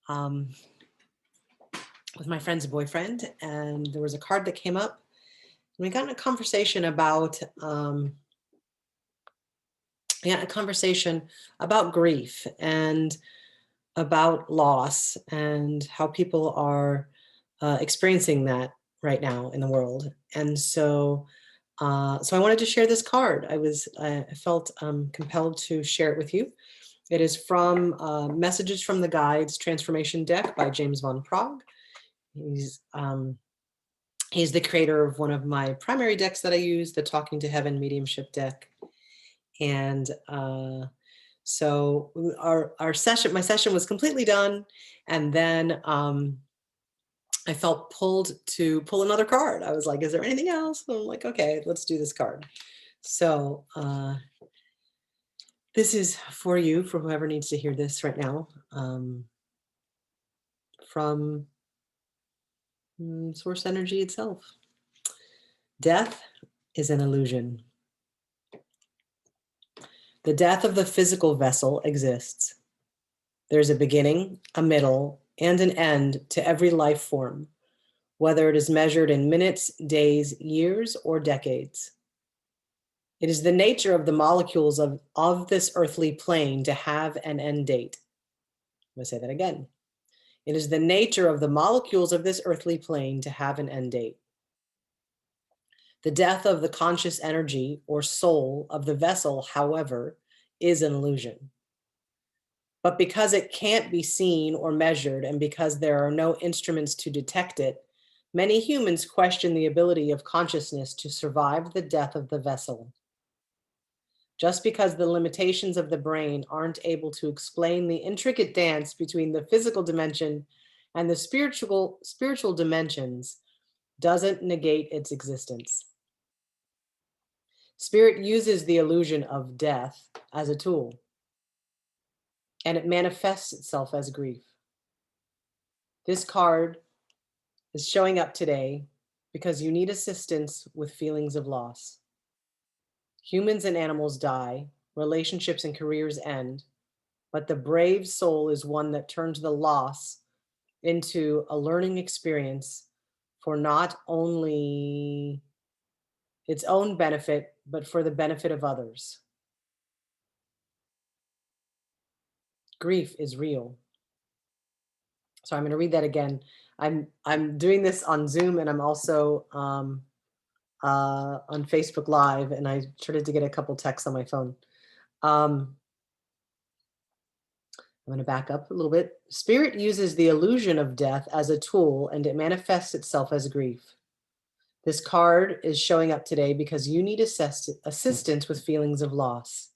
um, with my friend's boyfriend, and there was a card that came up. And we got in a conversation about grief and about loss and how people are experiencing that right now in the world. And so I wanted to share this card. I felt compelled to share it with you. It is from Messages from the Guides Transformation Deck by James Van Praagh. He's the creator of one of my primary decks that I use, the Talking to Heaven Mediumship deck. And so my session was completely done, and then I felt pulled to pull another card. I was like, "Is there anything else?" And I'm like, "Okay, let's do this card." So this is for you, for whoever needs to hear this right now, from Source Energy itself. Death is an illusion. The death of the physical vessel exists. There's a beginning, a middle, and an end to every life form, whether it is measured in minutes, days, years, or decades. It is the nature of the molecules of this earthly plane to have an end date. I'm going to say that again. It is the nature of the molecules of this earthly plane to have an end date. The death of the conscious energy or soul of the vessel, however, is an illusion. But because it can't be seen or measured, and because there are no instruments to detect it, many humans question the ability of consciousness to survive the death of the vessel. Just because the limitations of the brain aren't able to explain the intricate dance between the physical dimension and the spiritual dimensions doesn't negate its existence. Spirit uses the illusion of death as a tool, and it manifests itself as grief. This card is showing up today because you need assistance with feelings of loss. Humans and animals die, relationships and careers end, but the brave soul is one that turns the loss into a learning experience for not only its own benefit, but for the benefit of others. Grief is real. So I'm going to read that again. I'm doing this on Zoom, and I'm also on Facebook Live, and I started to get a couple texts on my phone. I'm going to back up a little bit. Spirit uses the illusion of death as a tool, and it manifests itself as grief. This card is showing up today because you need assistance with feelings of loss.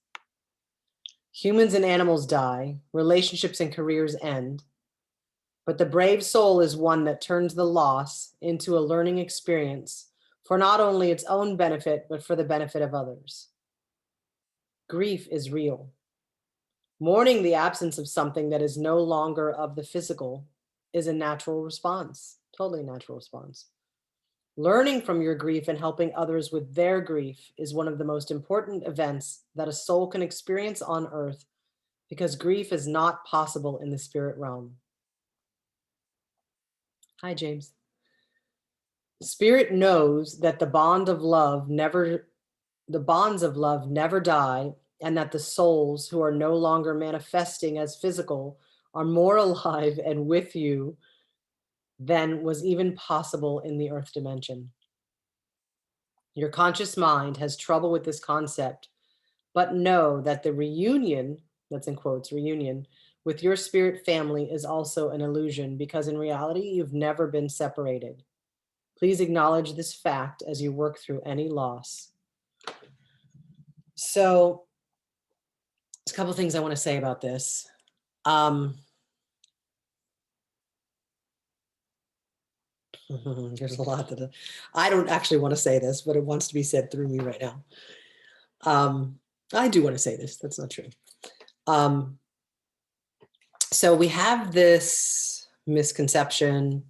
Humans and animals die, relationships and careers end, but the brave soul is one that turns the loss into a learning experience for not only its own benefit, but for the benefit of others. Grief is real. Mourning the absence of something that is no longer of the physical is a natural response, totally natural response. Learning from your grief and helping others with their grief is one of the most important events that a soul can experience on earth, because grief is not possible in the spirit realm. Hi, James. Spirit knows that the bonds of love never die, and that the souls who are no longer manifesting as physical are more alive and with you than was even possible in the earth dimension. Your conscious mind has trouble with this concept, but know that the reunion, that's in quotes, reunion, with your spirit family is also an illusion, because in reality, you've never been separated. Please acknowledge this fact as you work through any loss. So, there's a couple things I want to say about this. There's a lot that I don't actually want to say this, but it wants to be said through me right now. I do want to say this. That's not true. So we have this misconception.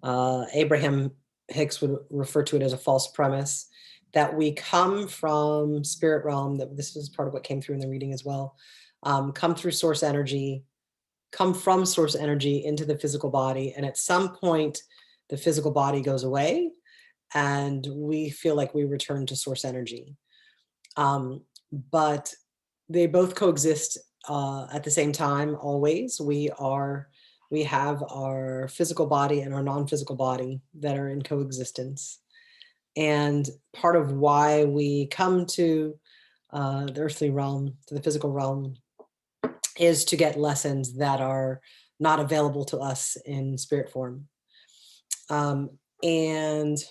Abraham Hicks would refer to it as a false premise, that we come from spirit realm, that this is part of what came through in the reading as well, come through source energy, come from source energy into the physical body. And at some point, the physical body goes away and we feel like we return to source energy. But they both coexist at the same time always. We have our physical body and our non-physical body that are in coexistence. And part of why we come to the earthly realm, to the physical realm, is to get lessons that are not available to us in spirit form. And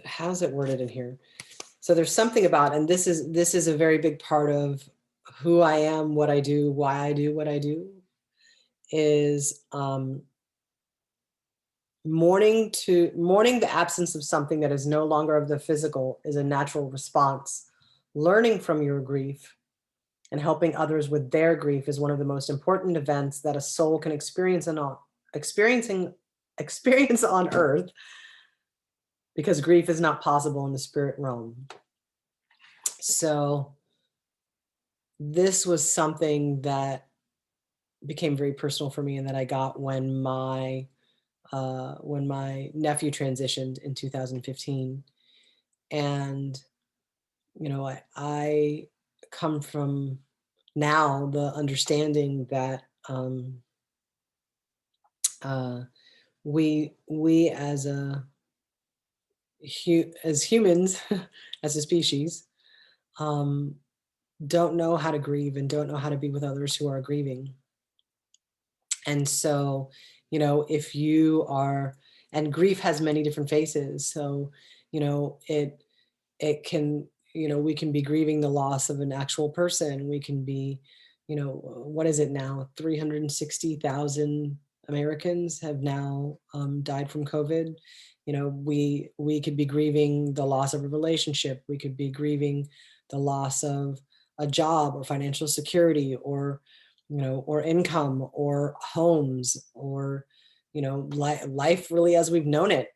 how's it worded in here? So there's something about, and this is a very big part of who I am, what I do, why I do what I do, is mourning the absence of something that is no longer of the physical is a natural response. Learning from your grief and helping others with their grief is one of the most important events that a soul can experience on earth, because grief is not possible in the spirit realm. So this was something that became very personal for me, and that I got when my nephew transitioned in 2015. And I come from now the understanding that we as humans, as a species, don't know how to grieve and don't know how to be with others who are grieving. And so, if you are, and grief has many different faces. So, it can, we can be grieving the loss of an actual person. We can be, what is it now? 360,000 Americans have now died from COVID. We could be grieving the loss of a relationship. We could be grieving the loss of a job or financial security, or or income, or homes, or life really as we've known it.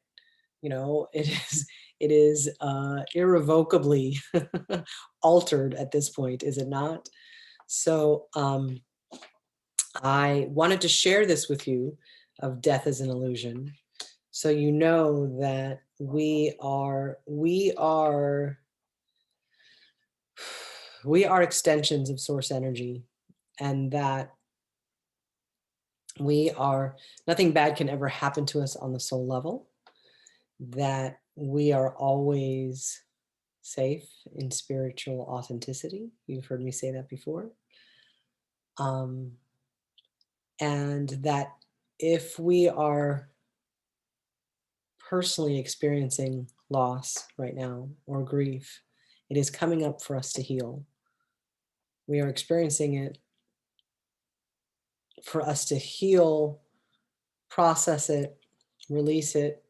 It is irrevocably altered at this point, is it not? So I wanted to share this with you, of death as an illusion, so you know that we are extensions of source energy, and that nothing bad can ever happen to us on the soul level, that we are always safe in spiritual authenticity. You've heard me say that before. And that if we are personally experiencing loss right now, or grief, it is coming up for us to heal. We are experiencing it for us to heal, process it, release it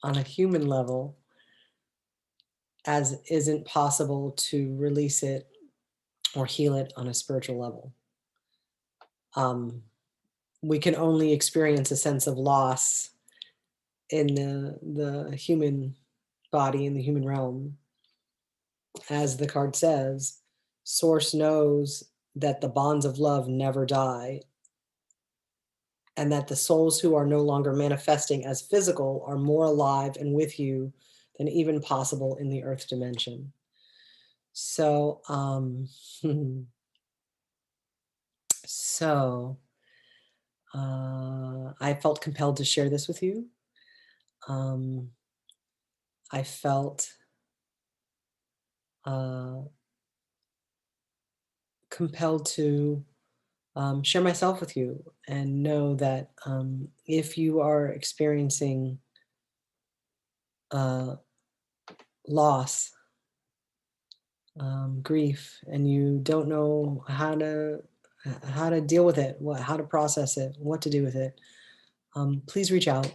on a human level, as isn't possible to release it or heal it on a spiritual level. We can only experience a sense of loss in the human body, in the human realm. As the card says, Source knows that the bonds of love never die, and that the souls who are no longer manifesting as physical are more alive and with you than even possible in the earth dimension. So, I felt compelled to share this with you. I felt compelled to share myself with you, and know that if you are experiencing loss, grief, and you don't know how to deal with it, how to process it, what to do with it, please reach out.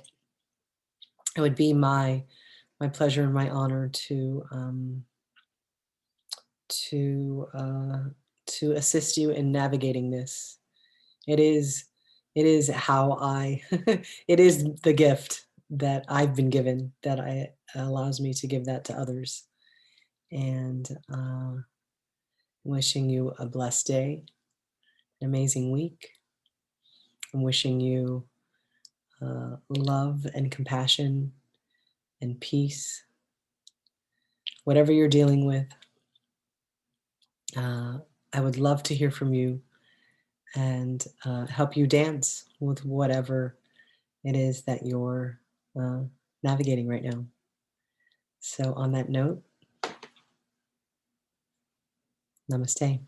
It would be my pleasure and my honor to assist you in navigating this. It is how I it is the gift that I've been given, that allows me to give that to others. And wishing you a blessed day, an amazing week. I'm wishing you love and compassion and peace. Whatever you're dealing with, I would love to hear from you and help you dance with whatever it is that you're navigating right now. So, on that note, namaste.